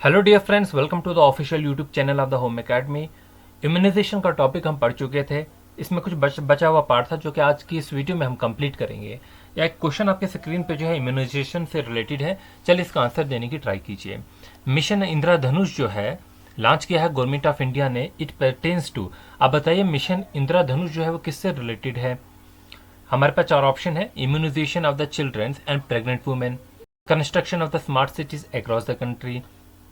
Hello dear friends, welcome to the official YouTube channel of the home academy. Immunisation का topic हम पढ़ चुके थे। इसमें कुछ बचा हुआ पार्ट था जो कि आज की इस वीडियो में हम कंप्लीट करेंगे। या एक क्वेश्चन आपके स्क्रीन पे जो है इम्यूनाइजेशन से रिलेटेड है। चलिए इसका आंसर देने की ट्राई कीजिए। मिशन इंद्रधनुष जो है लॉन्च किया है गवर्नमेंट ऑफ इंडिया ने। इट पर्टेन्स टू, आप बताइए मिशन इंद्रधनुष जो है वो किससे रिलेटेड है। हमारे पास चार ऑप्शन है: immunisation of the childrens and pregnant women, construction of the smart cities across the country,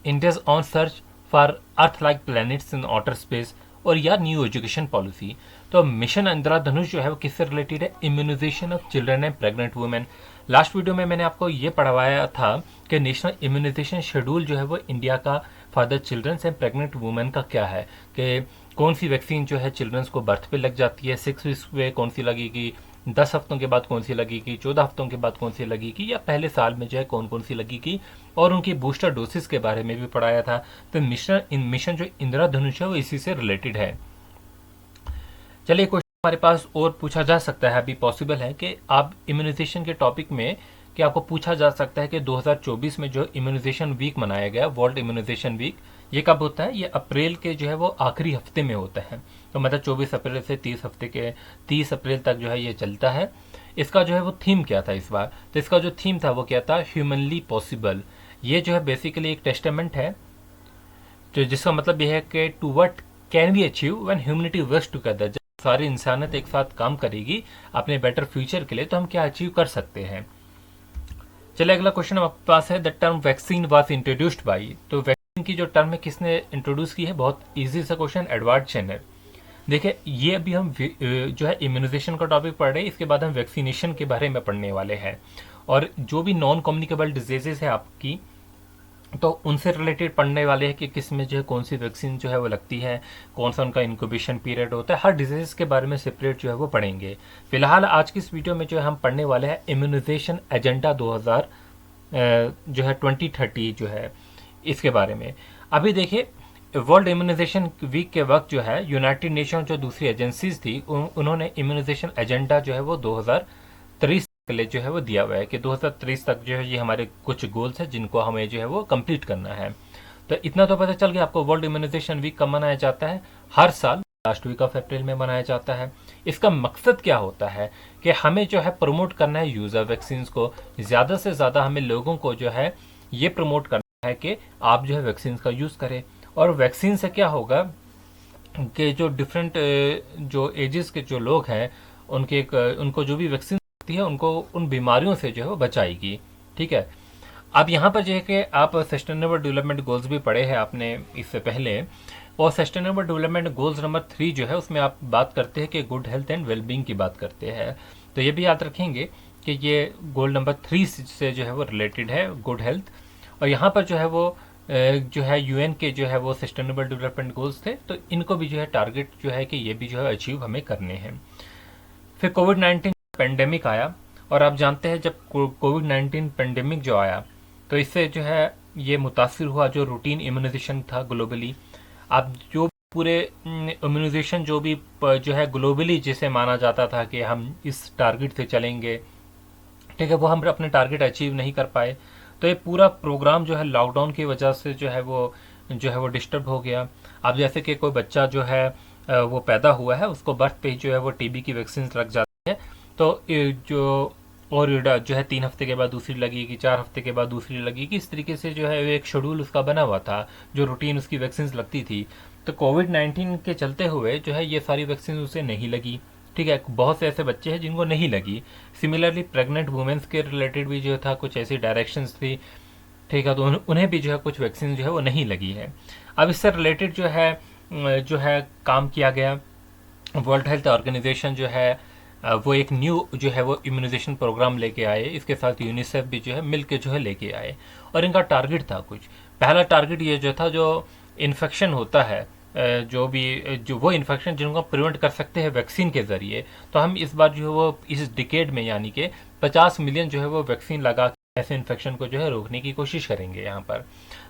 India's own search for Earth-like planets in outer space, और या न्यू एजुकेशन पॉलिसी। तो मिशन इंद्रधनुष जो है वो किससे रिलेटेड है? Immunisation of children and pregnant women. Last video में मैंने आपको ये पढ़वाया था कि नेशनल इम्यूनाइजेशन शेड्यूल जो है वो इंडिया का for the childrens and pregnant women का क्या है, कि कौन सी वैक्सीन जो है चिल्ड्रंस को बर्थ पे लग जाती है, 6 वीक्स पे कौन सी लगेगी, 10 हफ्तों के बाद कौन सी लगेगी, 14 हफ्तों के बाद कौन सी लगेगी, या पहले साल में जो है कौन कौन सी लगेगी, और उनकी बूस्टर डोसेस के बारे में भी पढ़ाया था। तो मिशन जो इंद्रधनुष है वो इसी से रिलेटेड है। चलिए क्वेश्चन हमारे पास और पूछा जा सकता है, अभी पॉसिबल है कि आप इम्यूनाइजेशन के टॉपिक में कि आपको पूछा जा सकता है कि 2024 में जो इम्यूनाइजेशन वीक मनाया गया, वर्ल्ड इम्यूनाइजेशन वीक, ये कब होता है? ये अप्रैल के जो है वो आखिरी हफ्ते में होता है। तो मतलब 24 अप्रैल से 30 अप्रैल तक जो है ये चलता है। इसका जो है वो थीम क्या था इस बार? तो इसका जो थीम था वो क्या था? Humanly possible. ये जो है बेसिकली एक टेस्टामेंट है, तो जिसका मतलब यह है कि to what can be achieve when humanity works together. जब सारी इंसानियत एक साथ काम करेगी अपने बेटर फ्यूचर के लिए, तो हम क्या अचीव कर सकते हैं। चलिए अगला क्वेश्चन हमारे पास है, the term vaccine was introduced by. तो वैक्सीन की जो टर्म है किसने इंट्रोड्यूस की है? बहुत इजी सा क्वेश्चन, एडवर्ड जेनर। देखिए ये अभी हम जो है इम्यूनाइजेशन का टॉपिक पढ़ रहे हैं, इसके बाद हम वैक्सीनेशन के बारे में पढ़ने वाले हैं। और जो भी नॉन कम्युनिकेबल डिजीजेस है आपकी, तो उनसे रिलेटेड पढ़ने वाले हैं कि किस में जो है कौन सी वैक्सीन जो है वो लगती है, कौन सा उनका इंक्यूबेशन पीरियड होता है। हर डिजीज के बारे में सेपरेट जो है वो पढ़ेंगे। फिलहाल आज की इस वीडियो में जो है हम पढ़ने वाले हैं इम्यूनाइजेशन एजेंडा 2000 जो है 2030 जो है इसके बारे में। अभी देखिए वर्ल्ड इम्यूनाइजेशन वीक के वक्त जो है यूनाइटेड नेशन जो दूसरी एजेंसीज थी उन्होंने इम्यूनाइजेशन एजेंडा जो है वो 2030 के लिए जो है वो दिया हुआ है कि 2030 तक जो है ये हमारे कुछ गोल्स हैं जिनको हमें जो है वो कंप्लीट करना है। तो इतना तो पता चल गया आपको। वर्ल्ड इम्यूनाइजेशन वीक कब मनाया जाता है? हर साल लास्ट वीक ऑफ अप्रैल में मनाया जाता है। इसका मकसद क्या होता है कि हमें जो है प्रमोट करना है यूजर वैक्सीन को। ज़्यादा से ज़्यादा हमें लोगों को जो है ये प्रमोट करना है कि आप जो है वैक्सीन का यूज़ करें। और वैक्सीन से क्या होगा कि जो डिफरेंट जो एजेस के जो लोग हैं उनको जो भी वैक्सीन होती है उनको उन बीमारियों से जो है वो बचाएगी। ठीक है। अब यहाँ पर जो है कि आप सस्टेनेबल डेवलपमेंट गोल्स भी पढ़े हैं आपने इससे पहले, और सस्टेनेबल डेवलपमेंट गोल्स नंबर 3 जो है उसमें आप बात करते हैं कि गुड हेल्थ एंड वेलबींग की बात करते हैं। तो ये भी याद रखेंगे कि ये गोल नंबर 3 से जो है वो रिलेटेड है, गुड हेल्थ। और यहाँ पर जो है वो जो है यूएन के जो है वो सस्टेनेबल डेवलपमेंट गोल्स थे, तो इनको भी जो है टारगेट जो है कि ये भी जो है अचीव हमें करने हैं। फिर कोविड-19 पेंडेमिक आया, और आप जानते हैं जब कोविड-19 पेंडेमिक जो आया तो इससे जो है ये मुतासिर हुआ जो रूटीन इम्यूनाइजेशन था ग्लोबली। अब जो पूरे इम्यूनाइजेशन जो भी जो है ग्लोबली जिसे माना जाता था कि हम इस टारगेट से चलेंगे, ठीक है, वो हम अपने टारगेट अचीव नहीं कर पाए। तो ये पूरा प्रोग्राम जो है लॉकडाउन की वजह से जो है वो डिस्टर्ब हो गया। अब जैसे कि कोई बच्चा जो है वो पैदा हुआ है, उसको बर्थ पे ही जो है वो टीबी की वैक्सीन लग जाती है। तो जो और जो है 3 हफ्ते के बाद दूसरी लगेगी, 4 हफ्ते के बाद दूसरी लगेगी, इस तरीके से जो है एक शेड्यूल उसका बना हुआ था, जो रूटीन उसकी वैक्सीन लगती थी। तो कोविड-19 के चलते हुए जो है ये सारी वैक्सीन उसे नहीं लगी। ठीक है, बहुत से ऐसे बच्चे हैं जिनको नहीं लगी। सिमिलरली प्रेग्नेंट वुमेन्स के रिलेटेड भी जो था कुछ ऐसी डायरेक्शंस थी। ठीक है, तो उन्हें भी जो है कुछ वैक्सीन जो है वो नहीं लगी है। अब इससे रिलेटेड जो है काम किया गया। वर्ल्ड हेल्थ ऑर्गेनाइजेशन जो है वो एक न्यू जो है वो इम्यूनाइजेशन प्रोग्राम लेके आए। इसके साथ यूनिसेफ भी जो है मिल के जो है लेके आए, और इनका टारगेट था कुछ। पहला टारगेट ये जो था, जो इन्फेक्शन होता है, जो वो इन्फेक्शन जिनको प्रिवेंट कर सकते हैं वैक्सीन के जरिए, तो हम इस बार जो है वो इस डिकेड में यानी कि 50 मिलियन जो है वो वैक्सीन लगा के ऐसे इन्फेक्शन को जो है रोकने की कोशिश करेंगे यहाँ पर।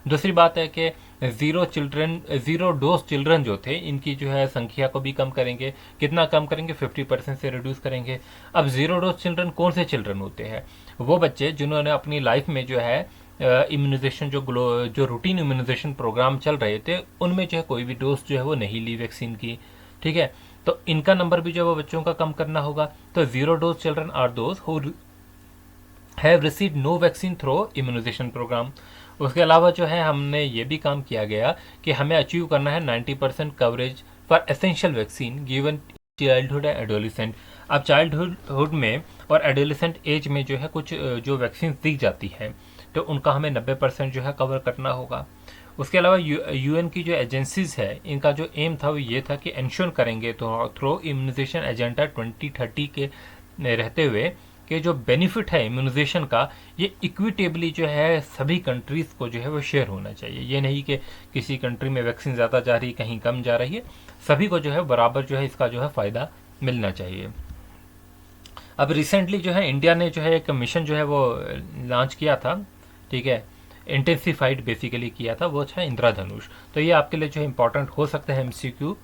दूसरी बात है कि जीरो डोज चिल्ड्रन जो थे इनकी जो है संख्या को भी कम करेंगे। कितना कम करेंगे? 50% से रिड्यूस करेंगे। अब जीरो डोज चिल्ड्रन कौन से चिल्ड्रन होते हैं? वो बच्चे जिन्होंने अपनी लाइफ में जो है इम्यूनाइजेशन जो रूटीन इम्यूनाइजेशन प्रोग्राम चल रहे थे उनमें जो है कोई भी डोज जो है वो नहीं ली वैक्सीन की। ठीक है, तो इनका नंबर भी जो है वो बच्चों का कम करना होगा। तो 0 dose children are those who have receive no vaccine through immunisation programme. उसके अलावा जो है हमने ये भी काम किया गया कि हमें अचीव करना है 90% coverage for essential vaccine given childhood and adolescent. अब चाइल्डहुड में और एडोलिसेंट एज में जो है कुछ जो वैक्सीन दी जाती है तो उनका हमें 90% जो है कवर करना होगा। उसके अलावा यूएन की जो एजेंसीज है इनका जो एम था वो ये था कि इंश्योर करेंगे तो थ्रो इम्यूनाइजेशन एजेंडा 2030 के रहते हुए कि जो बेनिफिट है इम्यूनाइजेशन का ये इक्विटेबली जो है सभी कंट्रीज को जो है वो शेयर होना चाहिए। ये नहीं कि किसी कंट्री में वैक्सीन ज़्यादा जा रही है कहीं कम जा रही है, सभी को जो है बराबर जो है इसका जो है फ़ायदा मिलना चाहिए। अब रिसेंटली जो है इंडिया ने जो है एक मिशन जो है वो लॉन्च किया था, ठीक है, इंटेंसिफाइड बेसिकली किया था, वो था इंद्रधनुष। तो ये आपके लिए जो है इंपॉर्टेंट हो सकता है एमसीक्यू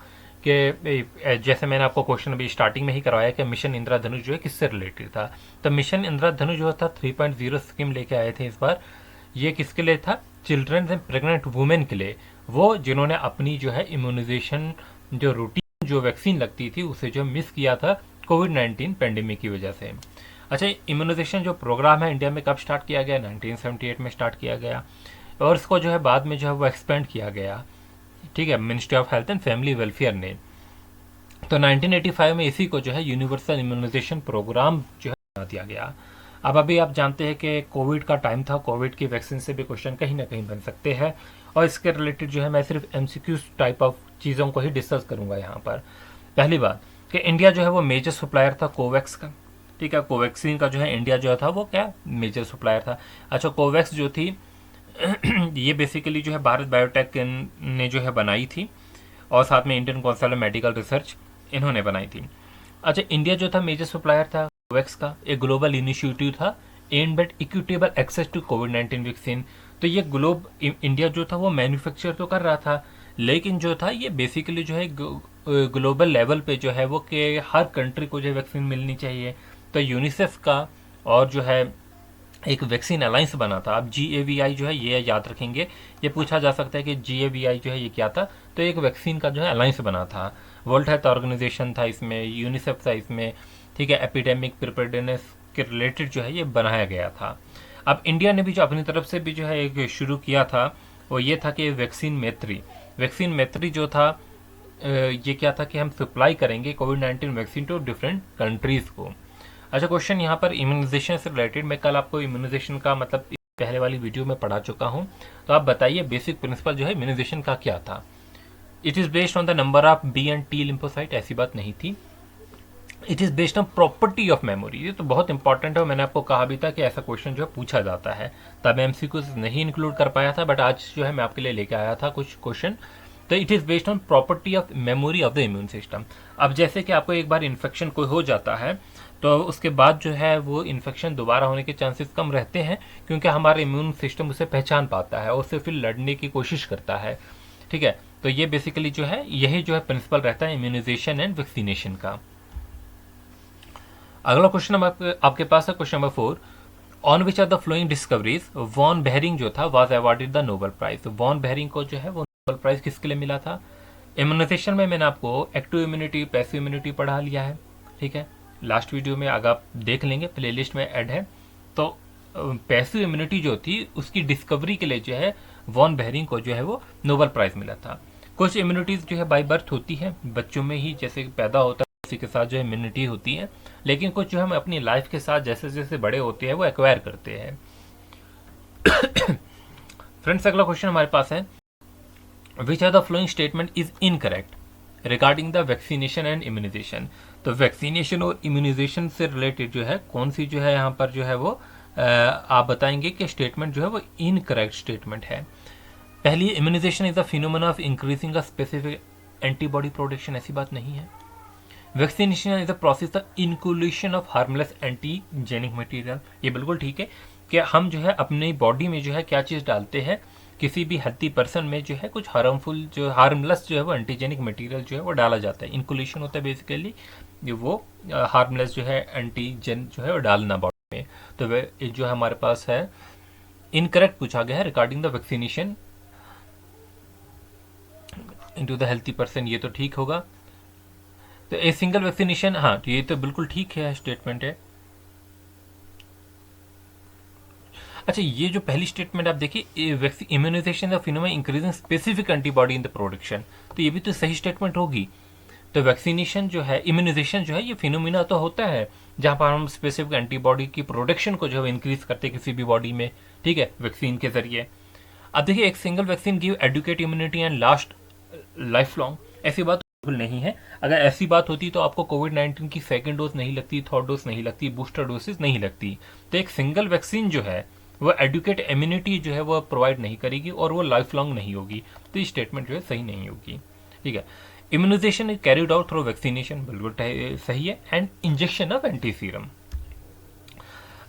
के, जैसे मैंने आपको क्वेश्चन अभी स्टार्टिंग में ही करवाया कि मिशन इंद्रधनुष जो है किससे रिलेटेड था। तो मिशन इंद्रधनुष जो था 3.0 स्कीम लेके आए थे इस बार। ये किसके लिए था? चिल्ड्रन एंड प्रेग्नेंट वुमेन के लिए, वो जिन्होंने अपनी जो है इम्यूनाइजेशन जो रूटीन जो वैक्सीन लगती थी उसे जो मिस किया था कोविड-19 पेंडेमिक की वजह से। अच्छा, इम्यूनाइजेशन जो प्रोग्राम है इंडिया में कब स्टार्ट किया गया? 1978 में स्टार्ट किया गया और इसको जो है बाद में जो है वो एक्सपेंड किया गया, ठीक है, ministry of health and family welfare ने। तो 1985 में इसी को जो है यूनिवर्सल इम्यूनाइजेशन प्रोग्राम जो है बना दिया गया। अब अभी आप जानते हैं कि कोविड का टाइम था, कोविड की वैक्सीन से भी क्वेश्चन कहीं ना कहीं बन सकते हैं और इसके रिलेटेड जो है मैं सिर्फ एमसीक्यू टाइप ऑफ चीज़ों को ही डिस्कस करूंगा यहाँ पर। पहली बात कि इंडिया जो है वो मेजर सप्लायर था कोवैक्स का, ठीक है, कोवैक्सीन का जो है इंडिया जो था वो क्या मेजर सप्लायर था। अच्छा, कोवैक्स जो थी ये बेसिकली जो है भारत बायोटेक ने जो है बनाई थी और साथ में Indian council of medical research इन्होंने बनाई थी। अच्छा, इंडिया जो था मेजर सप्लायर था कोवैक्स का, एक ग्लोबल इनिशिएटिव था aimed at equitable access to कोविड-19 वैक्सीन। तो ये इंडिया जो था वो मैन्युफैक्चर तो कर रहा था, लेकिन जो था ये बेसिकली जो है ग्लोबल लेवल पे जो है वो कि हर कंट्री को जो है वैक्सीन मिलनी चाहिए। तो यूनिसेफ का और जो है एक वैक्सीन अलायंस बना था। अब GAVI जो है ये याद रखेंगे, ये पूछा जा सकता है कि GAVI जो है ये क्या था, तो एक वैक्सीन का जो है अलायंस बना था। वर्ल्ड हेल्थ ऑर्गेनाइजेशन था इसमें, यूनिसेफ था इसमें, ठीक है, एपिडेमिक प्रिपेयर्डनेस के रिलेटेड जो है ये बनाया गया था। अब इंडिया ने भी जो अपनी तरफ से भी जो है एक शुरू किया था वो ये था कि वैक्सीन मैत्री जो था ये क्या था कि हम सप्लाई करेंगे कोविड-19 वैक्सीन टू डिफरेंट कंट्रीज को। अच्छा, क्वेश्चन यहाँ पर इम्यूनाइजेशन से रिलेटेड, मैं कल आपको इम्यूनाइजेशन का मतलब पहले वाली वीडियो में पढ़ा चुका हूँ, तो आप बताइए बेसिक प्रिंसिपल जो है इम्यूनाइजेशन का क्या था। It is based on the number of B and T lymphocyte, ऐसी बात नहीं थी। It is based on property of memory, ये तो बहुत इंपॉर्टेंट है, मैंने आपको कहा भी था कि ऐसा क्वेश्चन जो है पूछा जाता है, तब MCQ नहीं इंक्लूड कर पाया था, बट आज जो है मैं आपके लिए लेके आया था कुछ क्वेश्चन। तो it is based on property of memory of the immune system. अब जैसे कि आपको एक बार इन्फेक्शन कोई हो जाता है तो उसके बाद जो है वो इन्फेक्शन दोबारा होने के चांसेस कम रहते हैं, क्योंकि हमारा इम्यून सिस्टम उसे पहचान पाता है और उससे फिर लड़ने की कोशिश करता है, ठीक है। तो ये बेसिकली जो है यही जो है प्रिंसिपल रहता है इम्यूनाइजेशन एंड वैक्सीनेशन का। अगला क्वेश्चन आपके पास है question number 4। On which are the following discoveries von Behring जो था was awarded the Nobel prize. Von Behring को जो है वो नोबेल प्राइज किसके लिए मिला था? इम्यूनाइजेशन में मैंने आपको एक्टिव इम्यूनिटी, पैसिव इम्यूनिटी पढ़ा लिया है, ठीक है, लास्ट वीडियो में अगर आप देख लेंगे प्लेलिस्ट में ऐड है। तो पैसिव इम्यूनिटी जो थी उसकी डिस्कवरी के लिए जो है वॉन बेहरिंग को जो है वो नोबेल प्राइज मिला था। कुछ इम्यूनिटीज जो है बाय बर्थ होती है, बच्चों में ही जैसे पैदा होता है उसी के साथ जो है इम्यूनिटी होती है, लेकिन कुछ जो हम अपनी लाइफ के साथ जैसे जैसे बड़े होते हैं वो एक्वायर करते हैं। फ्रेंड्स, अगला क्वेश्चन हमारे पास है which are the following statement is incorrect regarding the vaccination and immunisation. तो वैक्सीनेशन और इम्यूनाइजेशन से रिलेटेड जो है कौन सी जो है यहाँ पर जो है वो आप बताएंगे कि स्टेटमेंट जो है वो इनकरेक्ट स्टेटमेंट है। पहली, immunization is the phenomena of increasing a specific antibody protection, ऐसी बात नहीं है। Vaccination is the process the inoculation of harmless antigenic material, ये बिल्कुल ठीक है कि हम जो है अपनी बॉडी में जो है क्या चीज़ डालते हैं, किसी भी हेल्थी पर्सन में जो है कुछ हार्मफुल जो हार्मलेस जो है वो एंटीजेनिक मटेरियल जो है वो डाला जाता है। इनक्यूलेशन होता है बेसिकली वो हार्मलेस जो है एंटीजन जो है वो डालना बॉडी में। तो वे जो है हमारे पास है इनकरेक्ट पूछा गया है regarding the vaccination into the healthy person, ये तो ठीक होगा। तो ए सिंगल वैक्सीनेशन, हाँ तो ये तो बिल्कुल ठीक है स्टेटमेंट है। अच्छा, ये जो पहली स्टेटमेंट आप देखिए, immunisation the phenomena increasing specific antibody in the production, तो ये भी तो सही स्टेटमेंट होगी। तो वैक्सीनेशन जो है, इम्यूनाइजेशन जो है, ये फिनोमिना तो होता है जहाँ पर हम स्पेसिफिक एंटीबॉडी की प्रोडक्शन को जो है इंक्रीज करते हैं किसी भी बॉडी में, ठीक है, वैक्सीन के जरिए। अब देखिए, एक single vaccine give adequate immunity and last life long, ऐसी बात बिल्कुल नहीं है। अगर ऐसी बात होती तो आपको कोविड-19 की सेकेंड डोज नहीं लगती, थर्ड डोज नहीं लगती, बूस्टर डोसेज नहीं लगती। तो एक सिंगल वैक्सीन जो है वो एडुकेट इम्यूनिटी जो है वो प्रोवाइड नहीं करेगी और वो लाइफ लॉन्ग नहीं होगी, तो ये स्टेटमेंट जो है सही नहीं होगी, ठीक है। Immunisation is carried out through vaccination, बिल्कुल सही है, and injection of anti serum.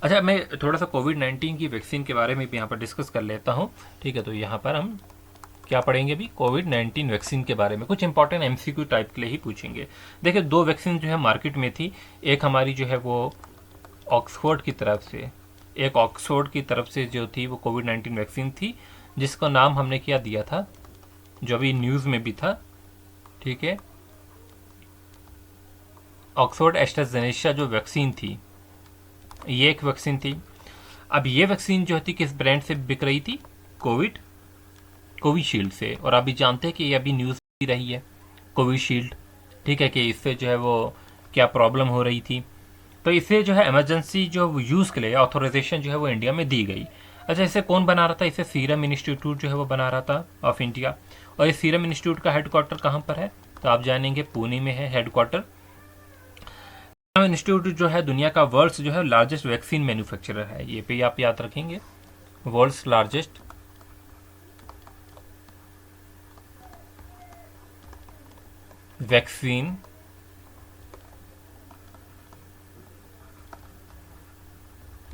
अच्छा, मैं थोड़ा सा कोविड-19 की वैक्सीन के बारे में भी यहाँ पर डिस्कस कर लेता हूँ, ठीक है। तो यहाँ पर हम क्या पढ़ेंगे अभी, कोविड-19 वैक्सीन के बारे में कुछ इंपॉर्टेंट एमसीक्यू टाइप के लिए ही पूछेंगे। देखिए, दो वैक्सीन जो है मार्केट में थी, एक हमारी जो है वो ऑक्सफोर्ड की तरफ से, एक ऑक्सफोर्ड की तरफ से जो थी वो कोविड-19 वैक्सीन थी, जिसका नाम हमने क्या दिया था, जो अभी न्यूज़ में भी था, ठीक है, ऑक्सफोर्ड एस्ट्राजेनेका जो वैक्सीन थी, ये एक वैक्सीन थी। अब ये वैक्सीन जो थी किस ब्रांड से बिक रही थी, कोविशील्ड से, और अभी जानते हैं कि ये अभी न्यूज़ भी रही है कोविशील्ड, ठीक है, कि इससे जो है वो क्या प्रॉब्लम हो रही थी। तो इसे जो है इमरजेंसी जो यूज़ के लिए ऑथोराइजेशन जो है वो इंडिया में दी गई। अच्छा, इसे कौन बना रहा था, इसे सीरम इंस्टीट्यूट जो है वो बना रहा था ऑफ इंडिया। और इस सीरम इंस्टीट्यूट का हेडक्वार्टर कहाँ पर है, तो आप जानेंगे पुणे में है हेडक्वार्टर। सीरम इंस्टीट्यूट जो है दुनिया का वर्ल्ड्स जो है लार्जेस्ट वैक्सीन मैन्युफैक्चरर है, ये पे आप याद रखेंगे, world's largest vaccine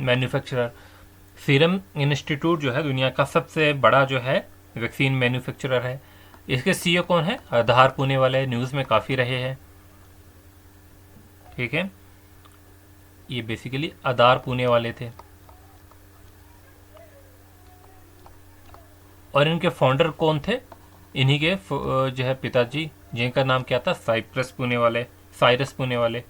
manufacturer. Serum institute जो है दुनिया का सबसे बड़ा जो है वैक्सीन मैन्युफैक्चरर है। इसके सीईओ कौन है, आधार पुणे वाले, न्यूज़ में काफ़ी रहे हैं, ठीक है, ये बेसिकली आधार पुणे वाले थे। और इनके फाउंडर कौन थे, इन्हीं के जो है पिताजी, जिनका नाम क्या था, साइप्रस पुणे वाले, साइरस पुणे वाले।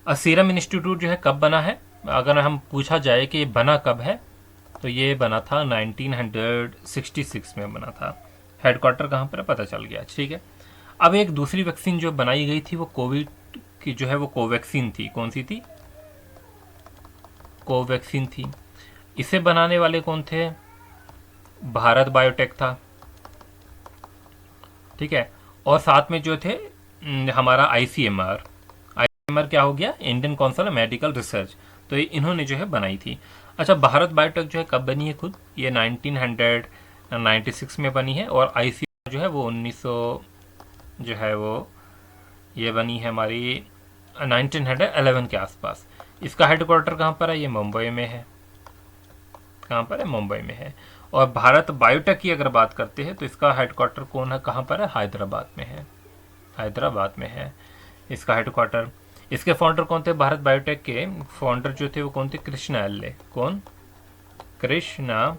सीरम इंस्टीट्यूट जो है कब बना है, अगर हम पूछा जाए कि ये बना कब है, तो ये बना था 1966 में बना था। हेडक्वार्टर कहाँ पर है पता चल गया, ठीक है। अब एक दूसरी वैक्सीन जो बनाई गई थी वो कोविड की जो है वो कोवैक्सीन थी, कौन सी थी, कोवैक्सीन थी। इसे बनाने वाले कौन थे, भारत बायोटेक था, ठीक है। और साथ में जो थे हमारा आईसीएमआर क्या हो गया, Indian council of medical research, तो ये इन्होंने जो है बनाई थी। अच्छा, भारत बायोटेक जो है कब बनी है खुद, ये 1996 में बनी है, और आईसीएमआर जो है वो 1900 जो है वो ये बनी है हमारी 1911 के आसपास। इसका हेडक्वार्टर कहाँ पर है, ये मुंबई में है, कहाँ पर है, मुंबई में है। और भारत बायोटेक की अगर बात करते हैं तो इसका हेडक्वार्टर कौन है, कहाँ पर है, हैदराबाद में है, हैदराबाद में है इसका हेडक्वार्टर। इसके फाउंडर कौन थे, भारत बायोटेक के फाउंडर जो थे वो कौन थे, कृष्णा एल्ले, कौन, कृष्णा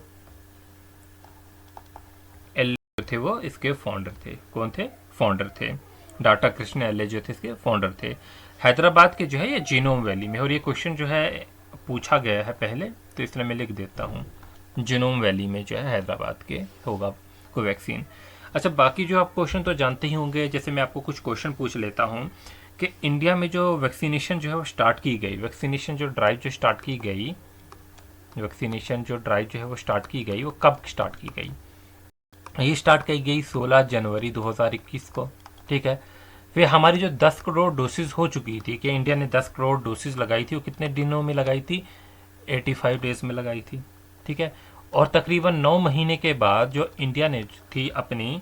एल्ले थे वो इसके फाउंडर थे, कौन थे, फाउंडर थे, डाटा कृष्णा एल्ले जो थे इसके फाउंडर थे। हैदराबाद के जो है ये जीनोम वैली में, और ये क्वेश्चन जो है पूछा गया है पहले, तो इसलिए मैं लिख देता हूँ, जीनोम वैली में जो है हैदराबाद के होगा कोवैक्सीन। अच्छा, बाकी जो आप क्वेश्चन तो जानते ही होंगे, जैसे मैं आपको कुछ क्वेश्चन पूछ लेता हूँ कि इंडिया में जो वैक्सीनेशन जो है वो स्टार्ट की गई, वैक्सीनेशन जो ड्राइव जो स्टार्ट की गई, वैक्सीनेशन जो ड्राइव जो है वो स्टार्ट की गई, वो कब स्टार्ट की गई, ये स्टार्ट की गई 16 जनवरी 2021 को, ठीक है। फिर हमारी जो 10 करोड़ डोसेज हो चुकी थी, कि इंडिया ने 10 करोड़ डोसेज लगाई थी, वो कितने दिनों में लगाई थी, 85 डेज में लगाई थी, ठीक है। और तकरीबन 9 महीने के बाद जो इंडिया ने थी अपनी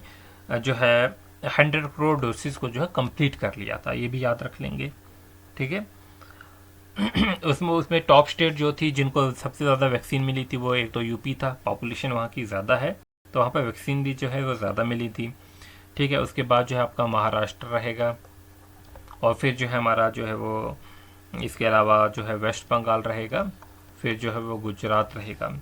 जो है 100 करोड़ डोसेज को जो है कंप्लीट कर लिया था, ये भी याद रख लेंगे, ठीक है। उसमें टॉप स्टेट जो थी जिनको सबसे ज़्यादा वैक्सीन मिली थी वो एक तो यूपी था, पॉपुलेशन वहाँ की ज़्यादा है, तो वहाँ पर वैक्सीन भी जो है वो ज़्यादा मिली थी, ठीक है। उसके बाद जो है आपका महाराष्ट्र रहेगा, और फिर जो है हमारा जो है वो इसके अलावा जो है वेस्ट बंगाल रहेगा, फिर जो है वो गुजरात रहेगा।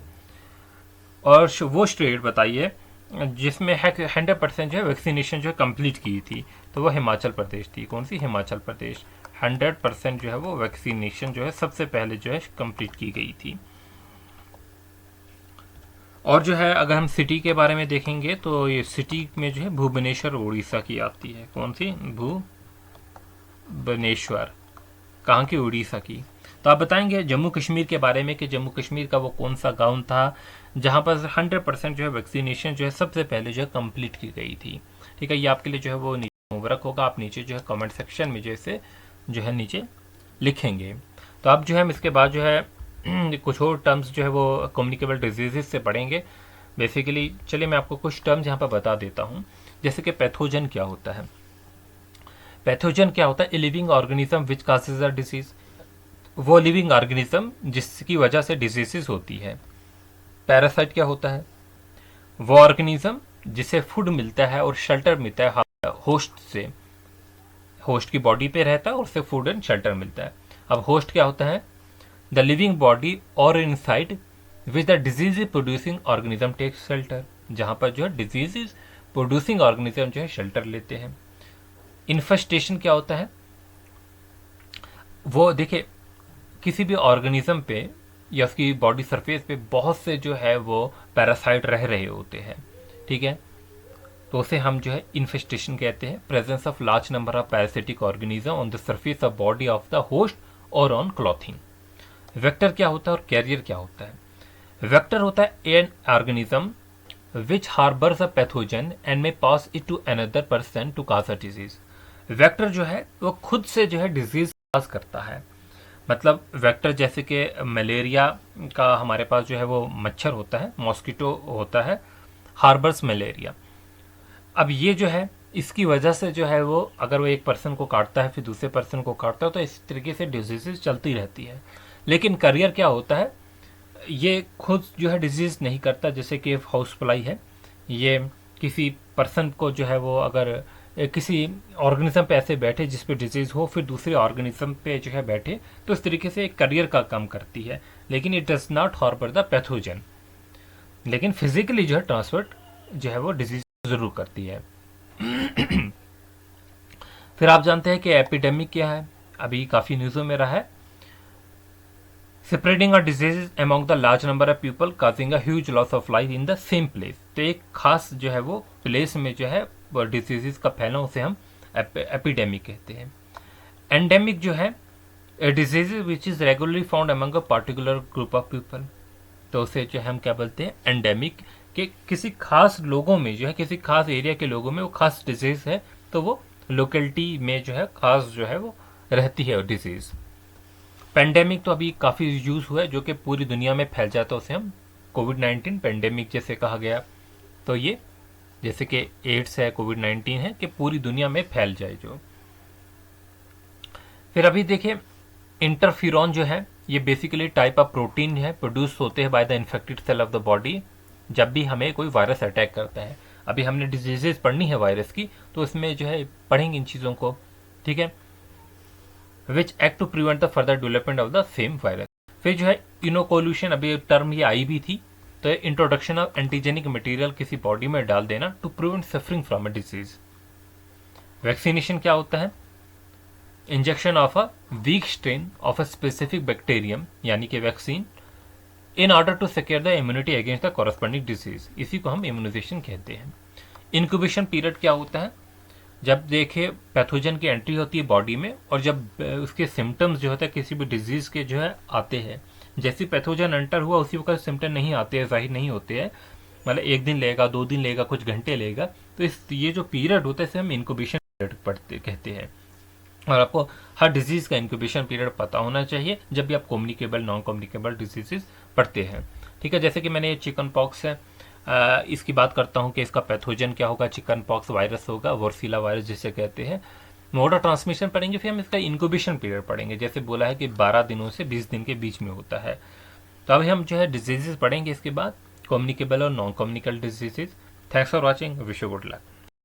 और वो स्टेट बताइए जिसमें 100% जो है वैक्सीनेशन जो है कंप्लीट की थी, तो वो हिमाचल प्रदेश थी। कौन सी? हिमाचल प्रदेश। 100% जो है वो वैक्सीनेशन जो है सबसे पहले जो है कंप्लीट की गई थी। और जो है अगर हम सिटी के बारे में देखेंगे तो ये सिटी में जो है भुवनेश्वर उड़ीसा की आती है। कौन सी? भुवनेश्वर। कहाँ की? उड़ीसा की। तो आप बताएंगे जम्मू कश्मीर के बारे में कि जम्मू कश्मीर का वो कौन सा गांव था जहां पर 100% जो है वैक्सीनेशन जो है सबसे पहले जो है कंप्लीट की गई थी। ठीक है, ये आपके लिए जो है वो नीचे होमवर्क होगा, आप नीचे जो है कमेंट सेक्शन में जैसे जो है नीचे लिखेंगे। तो आप जो है इसके बाद जो है कुछ और टर्म्स जो है वो कम्युनिकेबल डिजीजेस से पढ़ेंगे बेसिकली। चलिए मैं आपको कुछ टर्म्स यहाँ पर बता देता हूँ, जैसे कि पैथोजन क्या होता है। पैथोजन क्या होता है? A living organism which causes a disease. वो लिविंग ऑर्गेनिज्म जिसकी वजह से डिजीजेस होती है। पैरासाइट क्या होता है? वो ऑर्गेनिज्म जिसे फूड मिलता है और शेल्टर मिलता है होस्ट से, होस्ट की बॉडी पे रहता है और उससे फूड एंड शेल्टर मिलता है। अब होस्ट क्या होता है? द लिविंग बॉडी और inside which the disease producing organism takes shelter, जहां पर जो है डिजीज प्रोड्यूसिंग ऑर्गेनिज्म जो है शेल्टर लेते हैं। इन्फेस्टेशन क्या होता है? वो देखिए किसी भी ऑर्गेनिज्म पे या उसकी बॉडी सरफेस पे बहुत से जो है वो पैरासाइट रह रहे होते हैं। ठीक है, तो उसे हम जो है इन्फेस्टेशन कहते हैं। Presence of large number of parasitic organism on the surface of body of the host और ऑन क्लॉथिंग। वेक्टर क्या होता है और कैरियर क्या होता है? वेक्टर होता है an organism which harbours a pathogen and may pass it to another person to cause a disease. Vector जो है वो खुद से जो है डिजीज पास करता है। मतलब वेक्टर जैसे कि मलेरिया का हमारे पास जो है वो मच्छर होता है, मॉस्किटो होता है, हार्बर्स मलेरिया। अब ये जो है इसकी वजह से जो है वो अगर वो एक पर्सन को काटता है फिर दूसरे पर्सन को काटता है, तो इस तरीके से डिजीजेस चलती रहती है। लेकिन करियर क्या होता है? ये खुद जो है डिजीज नहीं करता, जैसे कि हाउस फ्लाई है, ये किसी पर्सन को जो है वो अगर किसी ऑर्गेनिज्म पे ऐसे बैठे जिस पे डिजीज हो फिर दूसरे ऑर्गेनिज्म पे जो है बैठे, तो इस तरीके से एक करियर का काम करती है। लेकिन it does not harbour the pathogen. लेकिन फिजिकली जो है ट्रांसफर जो है वो डिजीज जरूर करती है। फिर आप जानते हैं कि एपिडेमिक क्या है, अभी काफी न्यूज़ों में रहा है। Spreading a disease among the large number of people causing a huge loss of life in the same place. तो एक खास जो है वो प्लेस में जो है डिजीजेस का फैलना उसे हम एपिडेमिक कहते हैं। एंडेमिक जो है disease which is regularly found among a particular group of people, तो उसे जो है हम क्या बोलते हैं? एंडेमिक। कि किसी खास लोगों में जो है किसी खास एरिया के लोगों में वो खास डिजीज है, तो वो लोकेलिटी में जो है खास जो है वो रहती है डिजीज। पेंडेमिक तो अभी काफ़ी यूज हुआ है, जो कि पूरी दुनिया में फैल जाता है, उसे हम कोविड-19 पेंडेमिक जैसे कहा गया। तो ये जैसे कि एड्स है, कोविड-19 है, कि पूरी दुनिया में फैल जाए जो। फिर अभी देखिए इंटरफिरॉन जो है ये बेसिकली टाइप ऑफ प्रोटीन है, प्रोड्यूस होते हैं by the infected cell of the body जब भी हमें कोई वायरस अटैक करता है। अभी हमने डिजीजेस पढ़नी है वायरस की, तो इसमें जो है पढ़ेंगे इन चीज़ों को। ठीक है, which act to prevent the further development of the same virus. फिर जो है इनोकोल्यूशन, अभी टर्म ये आई भी थी, तो इंट्रोडक्शन ऑफ एंटीजेनिक मटेरियल किसी बॉडी में डाल देना to prevent suffering from a disease. Vaccination क्या होता है? Injection of a weak strain of a specific bacterium, यानी कि vaccine, in order to secure the immunity against the corresponding disease. इसी को हम इम्यूनाइजेशन कहते हैं। इंक्यूबेशन पीरियड क्या होता है? जब देखे पैथोजन की एंट्री होती है बॉडी में और जब उसके सिम्टम्स जो होते हैं किसी भी डिजीज के जो है आते हैं, जैसे पैथोजन एंटर हुआ उसी वक्त सिम्टम नहीं आते हैं, जाहिर नहीं होते हैं, मतलब एक दिन लेगा, 2 दिन लेगा, कुछ घंटे लेगा, तो ये जो पीरियड होता है इसे हम इंक्यूबेशन पीरियड कहते हैं। और आपको हर डिजीज का इंक्यूबेशन पीरियड पता होना चाहिए जब भी आप कम्युनिकेबल नॉन कम्युनिकेबल डिजीजेस पढ़ते हैं। ठीक है, जैसे कि मैंने चिकन पॉक्स है, इसकी बात करता हूँ कि इसका पैथोजन क्या होगा। चिकन पॉक्स वायरस होगा, वर्सीला वायरस जिसे कहते हैं। मोड ऑफ ट्रांसमिशन पढ़ेंगे, फिर हम इसका इंक्यूबेशन पीरियड पढ़ेंगे। जैसे बोला है कि 12 दिनों से 20 दिन के बीच में होता है। तो अभी हम जो है डिजीजेस पढ़ेंगे इसके बाद, कम्युनिकेबल और non communicable diseases. Thanks for watching, wish you good luck.